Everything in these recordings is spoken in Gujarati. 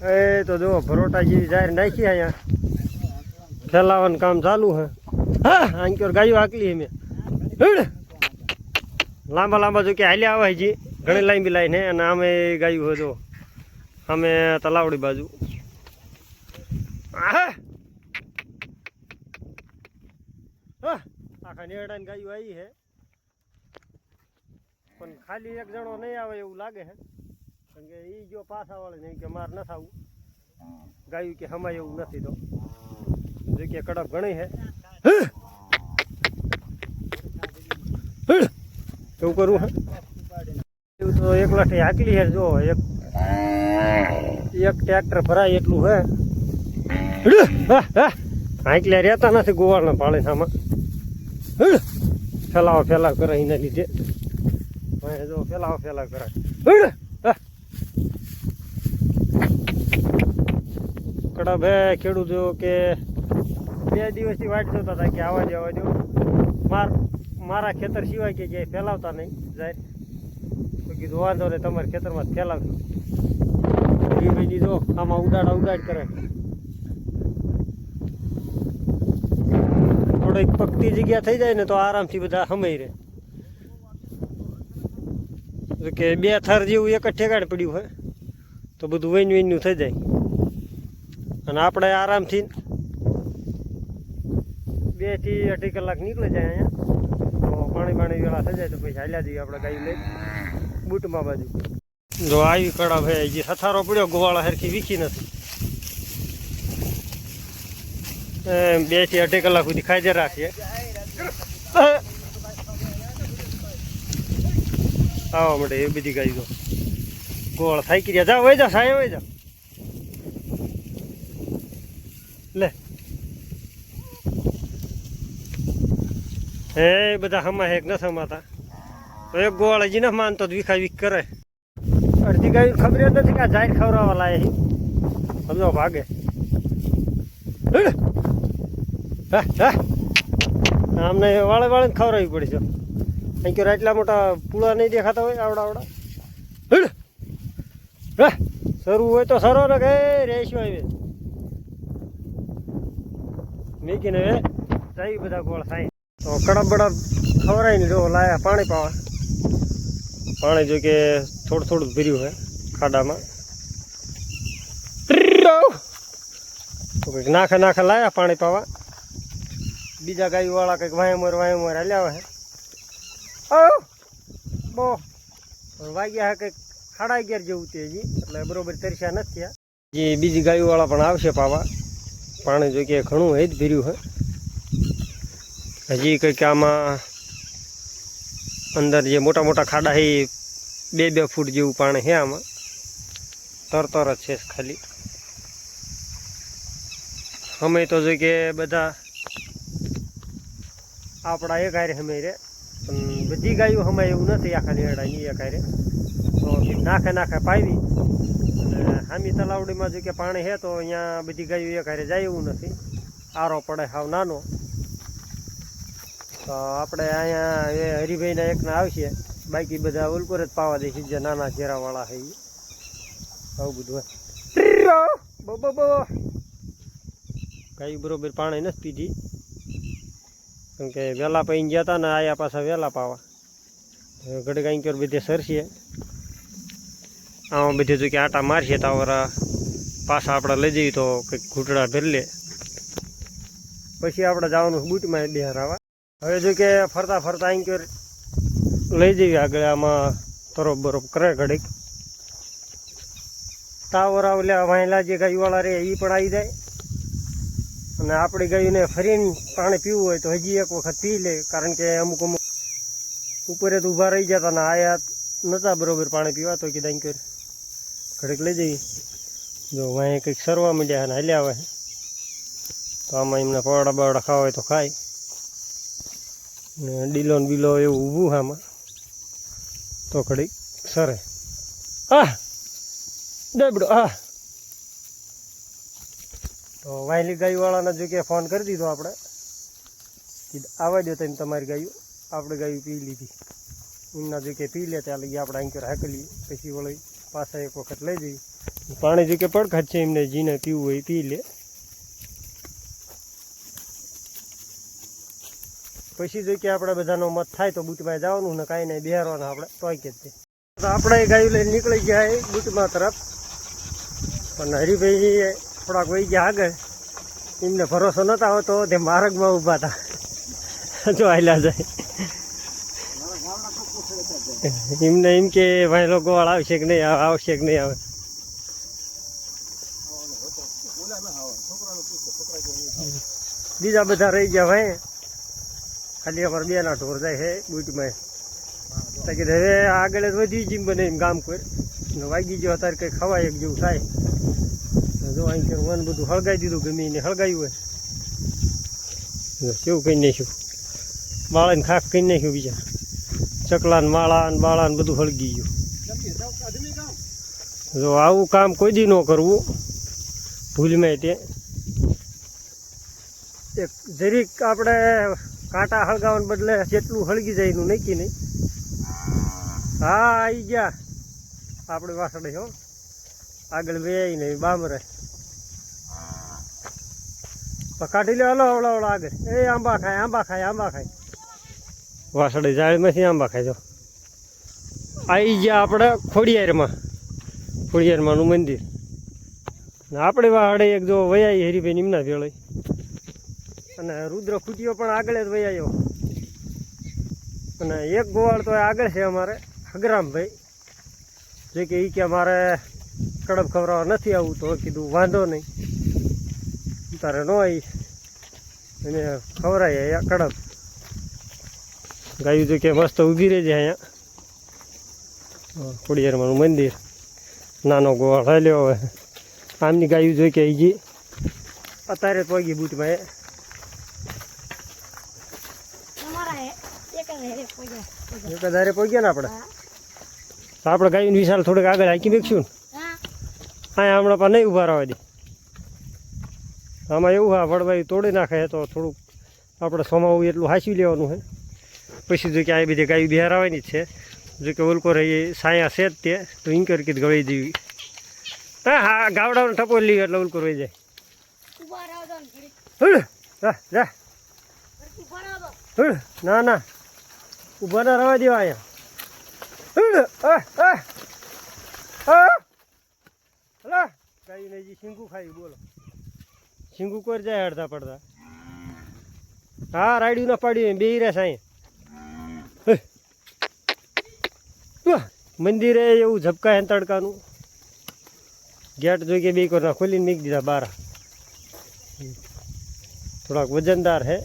એ તો જો ભરોટા જેવી જાહેર નાખી અહીંયા ફેલાવાનું કામ ચાલુ હે. હા આંક્યોર ગાયો આકલી મેં લાંબા લાંબા જો કે હાલ્યા આવે હજી ઘણી લાંબી લાઈન હે. અને આમે ગાયું હોય જો અમે તલાવડી બાજુ આખા નેરડાની ગાયું આવી હે. પણ ખાલી એક જણો નહીં આવે એવું લાગે હે. કારણ કે એ જો પાછા વાળે નહીં કે માર ન થવું ગાયું કે હમાય એવું નથી. તો જગ્યા કડક ઘણી હે. એવું કરવું હે એવું તો એક લાઠી હાકલી હે. જો એક ટ્રેક્ટર ભરાય એટલું હે. હાંકલ્યા રહેતા નથી ગોવાળના પાળે આમાં ફેલાવ કરે એના લીધે. જો ફેલાવ કરે કડબ હે. ખેડૂતો કે 2 દિવસથી વાટ જોતા હતા કે આવા દો મારા ખેતર સિવાય કે ક્યાંય ફેલાવતા નહીં જાય. તો કીધું વાંધો નહીં તમારા ખેતરમાં જ ફેલાવજો. ભાઈ જો આમાં ઉડાડ કરે. થોડીક પકતી જગ્યા થઈ જાય ને તો આરામથી બધા સમય રહે. કે 2 થર જેવું એક જ ઠેકાણે પડ્યું હોય તો બધું વૈનનું થઈ જાય. અને આપણે આરામથી 2 થી 2.5 કલાક નીકળી જાય અહીંયા. તો પાણી વેળા થઈ જાય તો પછી હાલ્યા જઈએ આપણે ગાયું લઈ બૂટમાં બાજુ. જો આવી કડા ભાઈ જે સથારો પડ્યો ગોવાળા હરખી વીખી નથી. 2 થી 2.5 કલાક સુધી ખાઈ રાખીએ. આવા માટે એ બધી ગાય ગોળ થાકી રહ્યા. જાઓ વહી જાઓ સાહેબ વહી જાઓ લે. હે બધા હમા એક ન સમાતા તો એક ગોળ હજી ન માનતો વીખા વીખ કરે. અડધી ગાય ખબર જ નથી કે જાહેર ખવડાવવા લાય સમજો ભાગે. આમને વાળે ને ખવડાવવી પડી છે. અહીં કે એટલા મોટા પૂળા નહીં દેખાતા હોય આવડા સરવું હોય તો સરો ને કે રેશું આવી મેકીને હવે જાય બધા ગોળ થાય. તો કડબ બડબ ખવડાવી ને જો લાયા પાણી પાવા. પાણી જો કે થોડું ભર્યું હોય ખાડામાં. તો કંઈક નાખે લાયા પાણી પાવા. બીજા ગાયું વાળા કંઈક વાયમોર હાલ્યા આવે. બહુ વાગ્યા હે કંઈક 11:30 જેવું તે હજી એટલે બરોબર તરસ્યા નથી થયા. જે બીજી ગાયોવાળા પણ આવશે પાવા. પાણી જો કે ઘણું હે જ ભર્યું હે. હજી કંઈક આમાં અંદર જે મોટા ખાડા છે 2 ફૂટ જેવું પાણી છે આમાં. તરતર જ છે ખાલી. અમે તો જો કે બધા આપણા એક હારે અમે રે. પણ બધી ગાયો હમાય એવું નથી આખા નેરડાની એક હારે. તો નાખે પાવી. અને હામી તલાવડીમાં જો કે પાણી છે તો અહીંયા બધી ગાયો એક હારે જાય એવું નથી. આરો પડે હાવ નાનો. તો આપણે અહીંયા એ હરિભાઈના એકના આવશે. બાકી બધા ઉલકોર જ પાવા દે છે જે નાના ઘેરાવાળા છે એ. આવું બધું ગાયું બરોબર પાણી નથી પીધી. કેમ કે વહેલા પૈને ગયા હતા ને આયા પાછા વહેલા પાવા. ઘડી કાંઈ બધે સરશે. આમાં બધે જો કે આટા મારશે તો પાછા આપણે લઈ જઈએ તો કંઈક ઘૂંટડા ભરી લે. પછી આપણે જવાનું બૂટમાં બેહરાવા. હવે જો કે ફરતા આંક્યોર લઈ જઈએ આગળ. આમાં તરફ કરે ઘડીક. ટાવર આવલ્યા વાયલા જે ગાયવાળા રે એ પણ આવી જાય. અને આપણી ગાયોને ફરીને પાણી પીવું હોય તો હજી એક વખત પી લે. કારણ કે અમુક ઉપર જ ઊભા રહી જતા ને આયા નહોતા બરોબર પાણી પીવા. તો કીધા આંક્યોર ઘડીક લઈ જઈએ. જો વાંહે કંઈક સરવા માંડ્યા અને હાલ્યા આવે. તો આમાં એમને પવાડા બવાડા ખાવા હોય તો ખાય. ને ડીલો ને બીલો એવું ઊભું આમાં તો ઘડીક સરે. ડબડો તો વાયલી ગાયવાળાના જો કે ફોન કરી દીધો આપણે. કીધું આવવા દો તમે તમારી ગાયું. આપણે ગાયું પી લીધી. એમના જો કે પી લે ત્યાં લઈએ આપણે આંક્યોર હાકલીએ. પછી વળી પાછા એક વખત લઈ જઈએ. પાણી જો કે પડખાત છે એમને જીને પીવું હોય પી લે. પછી જો કે આપણે બધાનો મત થાય તો બુટમાં જવાનું ને કાંઈ નહીં બિહારવાના આપણે તોય કે જ. તો આપણે ગાયું લઈને નીકળી ગયા બુટમાં તરફ, પણ હરિભાઈ થોડાક વહી ગયા આગળ. એમને ભરોસો નહોતા આવતો તે માર્ગમાં ઊભા હતા જો હાલ્યા જાય. એમને એમ કે ભાઈ લોકો વાળ આવશે કે નહીં આવશે કે નહીં આવે. બીજા બધા રહી ગયા ભાઈ, ખાલી અમારે બે ના ઢોર જાય છે બુટમાં. તો કીધું હવે આગળ જ વધી જીમ બને એમ ગામ કોઈ વાગી ગયો અત્યારે કંઈ ખવાય એક જેવું થાય. જો અહીં કે વન બધું હળગાવી દીધું, ગમે એને હળગાવ્યું હોય કેવું કહી નાખ્યું, બાળાને ખાખ કહી નાખ્યું, બીજા ચકલાને માળાને બાળાને બધું હળગી ગયું. જો આવું કામ કોઈ દી ન કરવું ભૂલમાં. તે એક જરીક આપણે કાંટા હળગાવવાને બદલે જેટલું હળગી જાય એનું નક્કી નહીં. હા આવી ગયા આપણે વાસડે હો, આગળ બે નહીં બામરે કાઢી લે. હલો હવળા હવળા આગળ એ આંબા ખાય આંબા ખાય આંબા ખાય. વાસડે જાળીમાંથી આંબા ખાય. જો આવી ગયા આપણે ખોડિયારમાંનું મંદિર. ને આપણે વાહડે એક જો વૈયાઈ હરિભાઈ નિમના ભેળાઈ, અને રુદ્ર ખૂટીઓ પણ આગળ જ વૈયાયો. અને એક ગોવાળ તો આગળ છે અમારે હગરામભાઈ, જે કે એ કે મારે કડબ ખવડાવવા નથી આવું. તો કીધું વાંધો નહીં તારે ન આવી એને ખવડાય કડબ. ગાયું તો કે મસ્ત ઊભી રહેજે અહીંયા ખોડિયારમાંનું મંદિર. નાનો ગોવાળ હાલ્યો હવે. આમની ગાયું જોઈ કે ગઈ અત્યારે પગી બૂટમાં એક હજારે પગ્યા ને આપણે. તો આપણે ગાયું વિશાલ થોડીક આગળ હાંકી બેકશું ને. હા હમણાં પણ નહીં ઊભા રહેવા દે. આમાં એવું હા વડવાયું તોડી નાખે તો થોડુંક આપણે સોમાવું એટલું હાંસી લેવાનું છે. પછી જો કે આ બધી ગાયું બિહાર આવવાની જ છે. જો કે ઓલકો રહી સાયા છે જ તે તો ઇન્કર કીધ ગળી દેવી. હા હા ગાવડાનો ટપો લઈ એટલે ઓલકો રહી જાય. જા ના ના ઊભા ના રહેવા દેવા અહીંયા. ગાયું ને હજી શીંગું ખાયું બોલો. શીંગું કોઈ જાય અડધા પડતા. હા રાડ્યું ના પાડ્યું બે રહે સાંઈ. મંદિરે એવું ઝપકાય તડકાનું. ગેટ જોઈ કે બે કોરના ખોલીને મૂકી દીધા બાર. થોડાક વજનદાર હે.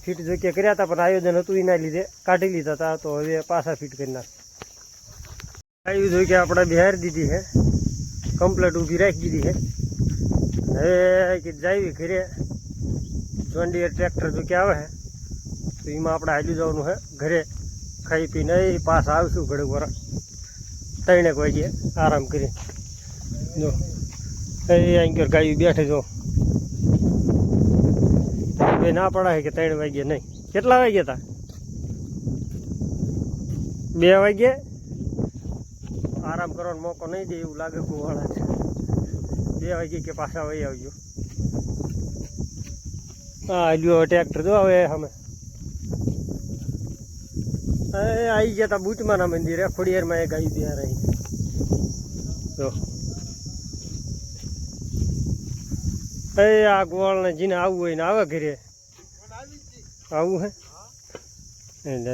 ફીટ જોઈ કે કર્યા હતા પણ આયોજન હતું એના લીધે કાઢી લીધા હતા. તો હવે પાછા ફીટ કરી નાખ. આવ્યું જોઈ કે આપણે બિહારી દીધી છે, કમ્પ્લેટ ઊભી રાખી દીધી છે. હવે કે જાવી ઘરે જોન્ડિયર ટ્રેક્ટર જો કે આવે છે તો એમાં આપણે હાલ્યું જવાનું છે ઘરે. ખાઈ પીને પાછા આવશું ઘડીક વાર 3 વાગે આરામ કરી. જો એ અહીં ગાયું બેઠે જો બે ના પડાય કે 3 વાગે નહીં. કેટલા વાગ્યા હતા? 2 વાગે. આરામ કરવાનો મોકો નહીં દે એવું લાગે ગોવાળા છે. 2 વાગે કે પાછા વહી આવજો. હા લ્યો ટ્રેક્ટર જો હવે અમે આવી ગયા હતા બુટમાના મંદિરે. ખોડિયારમાં એક ગાયું બિહાર આવી. જો આ ગોવાળને જીને આવવું હોય ને આવે ઘરે. આવું હે એટલે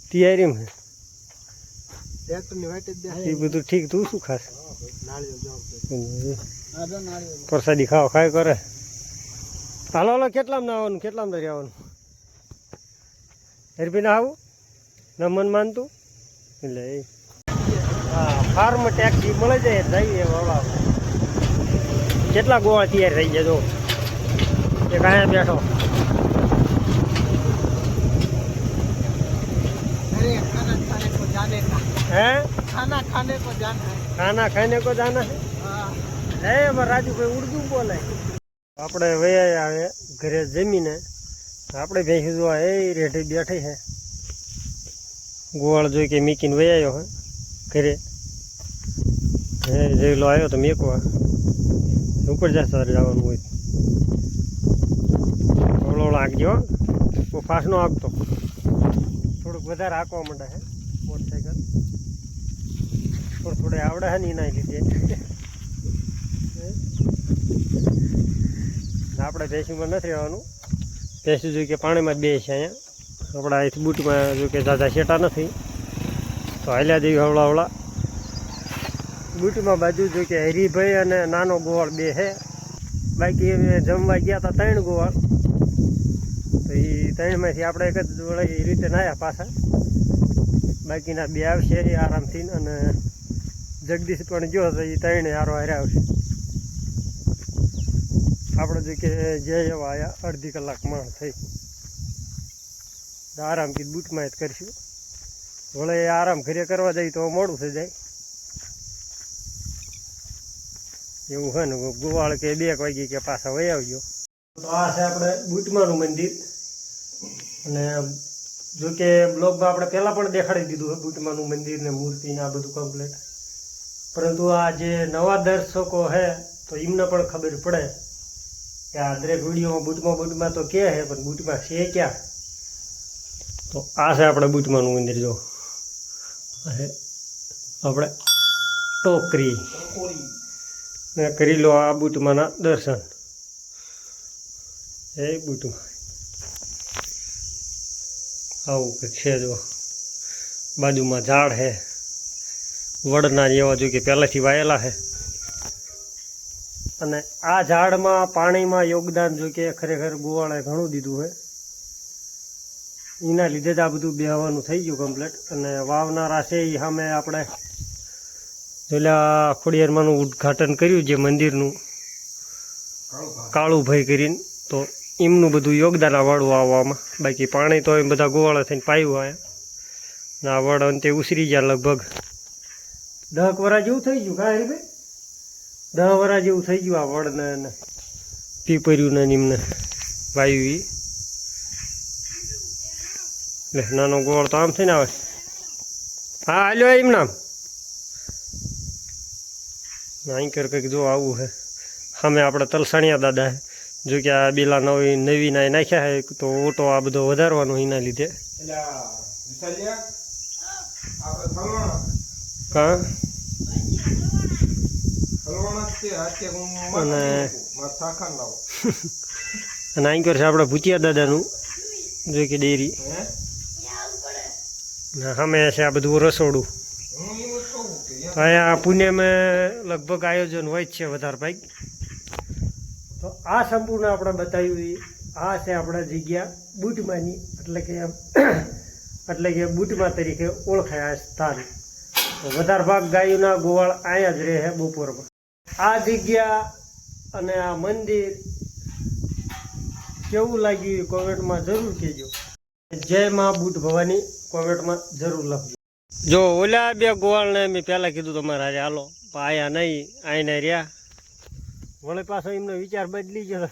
તૈયારીમાં એ બધું ઠીક. તું શું ખાસ? પ્રસાદી ખાવા ખાય કરે. હાલો હાલો કેટલામ ના આવવાનું કેટલામ ના રહેવાનું? હરભી ના આવું ના મન માનતું એટલે હા ફાર્મ ટેક્સી મળે જાય જઈએ વાળા. કેટલા ગોળા તૈયાર થઈ ગયા જો એક અહીંયા બેઠો. હે ખાના ખાને કો જાના હે અમારે રાજુભાઈ ઉર્દુ બોલે. આપણે વયા આવે ઘરે જમીને આપણે ભેંસી જોવા એ રેઠી બેઠી છે. ગોવાળ જોઈ કે મીકીને વયાયો હે ઘરે. જેલો આવ્યો તો મેકવા ઉપર જશે તારે જવાનું હોય ઓળો આગજો બહુ ફાસ્ટ નો આગતો થોડુંક વધારે હાંકવા માંડે છે મોટરસાઇકલ થોડે આવડે છે ને એના લીધે આપણે ભેંસીમાં નથી રહેવાનું ભેંસી જો કે પાણીમાં જ બે છે અહીંયા આપણા અહીંથી બૂટમાં જો કે દાદા શેટા નથી તો હાલ્યા દેવી હવળા બૂટમાં બાજુ જો કે હરીભાઈ અને નાનો ગોવાળ બે છે બાકી જમવા ગયા હતા 3 ગોવાળ તો એ 3માંથી આપણે એક જ વળે એ રીતે નાયા પાછા બાકીના 2 આવશે આરામથી અને જગદીશ પણ જો તો એ 3 હારો હારે આવશે આપણે જો કે જે એવા આવ્યા અડધી કલાક માણ થઈ આરામથી બૂટમાં જ કરીશું વળે આરામ ઘરે કરવા જાય તો મોડું થઈ જાય એવું છે ને ગોવાળ કે 2 વાગે કે પાછા વહી આવજો તો આ છે આપણે બૂટમાનું મંદિર અને જો કે બ્લોગમાં આપણે પહેલાં પણ દેખાડી દીધું છે બૂટમાનું મંદિર ને મૂર્તિ ને આ બધું કમ્પ્લીટ પરંતુ આ જે નવા દર્શકો છે તો એમને પણ ખબર પડે કે આ દરેક વિડીયોમાં બૂટમાં તો કે છે પણ બૂટમાં છે ક્યાં તો આ છે આપણે બૂટમાનું મંદિર જો આપણે ટોકરી ને કરી લો આ બૂટમાંના દર્શન એ બૂટમાં આવું કંઈક છે જો બાજુમાં ઝાડ છે વડના જેવા જો કે પહેલાંથી વાયેલા છે અને આ ઝાડમાં પાણીમાં યોગદાન જો કે ખરેખર ગોવાળે ઘણું દીધું છે એના લીધે જ આ બધું બેહવાનું થઈ ગયું કમ્પ્લીટ અને વાવનારા છે એ સામે આપણે પેલા ખોડિયારમાંનું ઉદ્ઘાટન કર્યું જે મંદિરનું કાળુભાઈ કરીને તો એમનું બધું યોગદાન આ વડ વાવવામાં બાકી પાણી તો એમ બધા ગોવાળા થઈને પાયું આવ્યા ને આ વડ અંતે ઉસરી ગયા લગભગ 10 વરા જેવું થઈ ગયું કાંઈ ભાઈ 10 વરા જેવું થઈ ગયું આ વડને પીપર્યું ને એમને વાયુ એટલે નાનો ગોળ તો આમ થઈને આવે હા હાલ્યો એમ નામ અહીં કર કંઈક જો આવું છે સામે આપણે તલસાણિયા દાદા જો કે આ બેલા નવી નાખ્યા છે તો ઓટો આ બધો વધારવાનો એના લીધે કા અને અહીં કર છે આપણે ભૂતિયા દાદાનું જો કે ડેરી સામે છે આ બધું રસોડું તો અહીંયા પુણ્યમાં લગભગ આયોજન હોય જ છે વધારે ભાઈ તો આ સંપૂર્ણ આપણે બતાવ્યું આ છે આપણા જગ્યા બૂટમાની એટલે કે બૂટમાં તરીકે ઓળખાય આ સ્થાન તો વધારે ભાગ ગાયોના ગોવાળ અહીંયા જ રહે બપોરમાં આ જગ્યા અને આ મંદિર કેવું લાગ્યું કોમેન્ટમાં જરૂર કહેજો જય માં બૂટ ભવાની કોમેન્ટમાં જરૂર લખજો જો ઓલા 2 ગોવાળને મેં પહેલાં કીધું તમારે હારે હાલો પણ આયા નહીં આઈને રહ્યા વળી પાછો એમનો વિચાર બદલી ગયો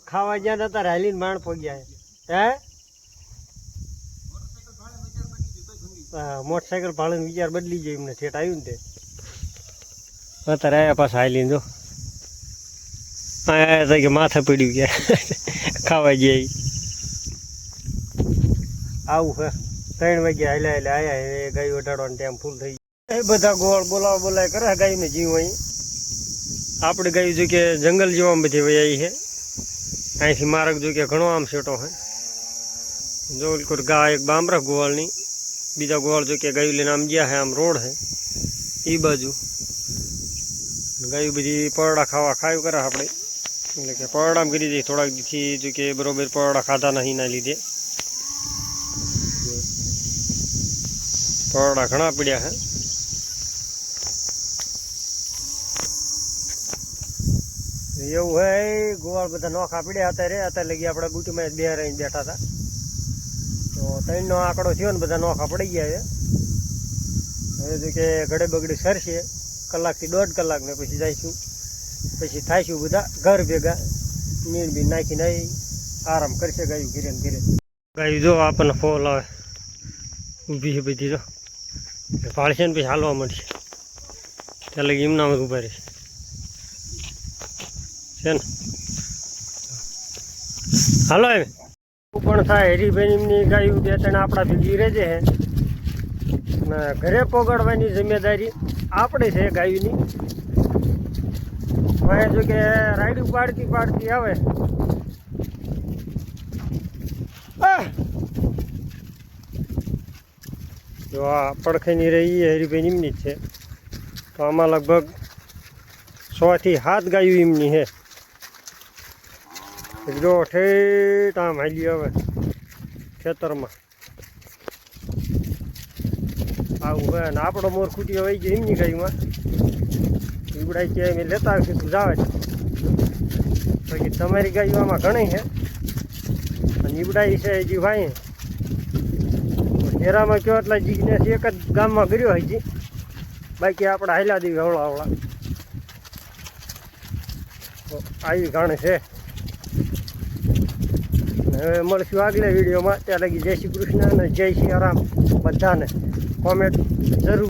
ખાવા ગયા હતા હાલીને માણ પગ્યા હે મોટરસાઇકલ ભાડે વિચાર બદલી ગયો એમને ઠેઠ આવ્યું ને તે અત્યારે આવ્યા પાછા હાલીને જો આવ્યા હતા કે માથે પડ્યું ગયા ખાવા ગયા આવું હે 3 વાગ્યા હાલ્યા આવ્યા એ ગાય ઓઢાડવાનો ટાઈમ ફૂલ થઈ ગયો એ બધા ગોળ બોલાય કરે ગાયને જીવ અહીં આપણે ગાયું જો કે જંગલ જેવા બધી વયાઈ છે અહીંથી માર્ગ જો કે ઘણો આમ સેટો છે જો કોઈ ગા એક બામરા ગોવાળની બીજા ગોવાળ જો કે ગાયું લઈને આમ ગયા છે આમ રોડ છે એ બાજુ ગાયું બધી પરડા ખાયું કરે આપણે એટલે કે પરડામાં કરી દઈએ થોડાક દીથી જો કે બરોબર પરડા ખાધા નહીં ના લીધે પરડા ઘણા પડ્યા છે એવું હોય ગોવાળ બધા નોખા પડ્યા અત્યારે લગી આપણે બૂટીમાં 2 રહીને બેઠા હતા તો 3નો આંકડો થયો ને બધા નોખા પડી ગયા છે હવે જો કે ઘડે બગડી સરશે કલાકથી 1.5 કલાક ને પછી જઈશું પછી થાઈશું બધા ઘર ભેગા નીણ બી નાખીને આરામ કરશે ગાયું ઘીરે ને ઘીરે ગાયું જો આપણને ફોલ આવે ઊભી છે બધી જો ભાળશે ને પછી હાલવા મળશે ત્યાં લગી એમના ઉભા રહી છે ને હાલો એમ પણ થાય હરીભાઈ એમની ગાયું બે ત્રણ આપણા ભેગી રહેજે હે ને ઘરે પોગાડવાની જિમ્મેદારી આપણે છે ગાયુંની હવે જો કે રાયડું પાડતી આવે જો આ પડખેની રહી એ હરીભાઈ એમની જ છે તો આમાં લગભગ 6 થી 7 ગાયું એમની છે જો ઠેઠ આમ હાલી આવે ખેતરમાં આવું હોય ને આપણો મોર ખૂટીઓ વહી ગયો એમની ગાયુંમાં ઈવડાઈ કે અમે લેતા આવશું તું જાવે બાકી તમારી ગાયું આમાં ઘણી છે અને ઈવડાઈ છે હજી ભાઈ હેરામાં કયો એટલા જીજ્ઞેસ એક જ ગામમાં કર્યો હજી બાકી આપણે હાલ્યા દેવી હવળા તો આવી ઘાણ છે હવે મળશું આગલા વિડીયોમાં ત્યાં લગી જય શ્રી કૃષ્ણ અને જય શ્રી રામ બધાને કોમેન્ટ જરૂર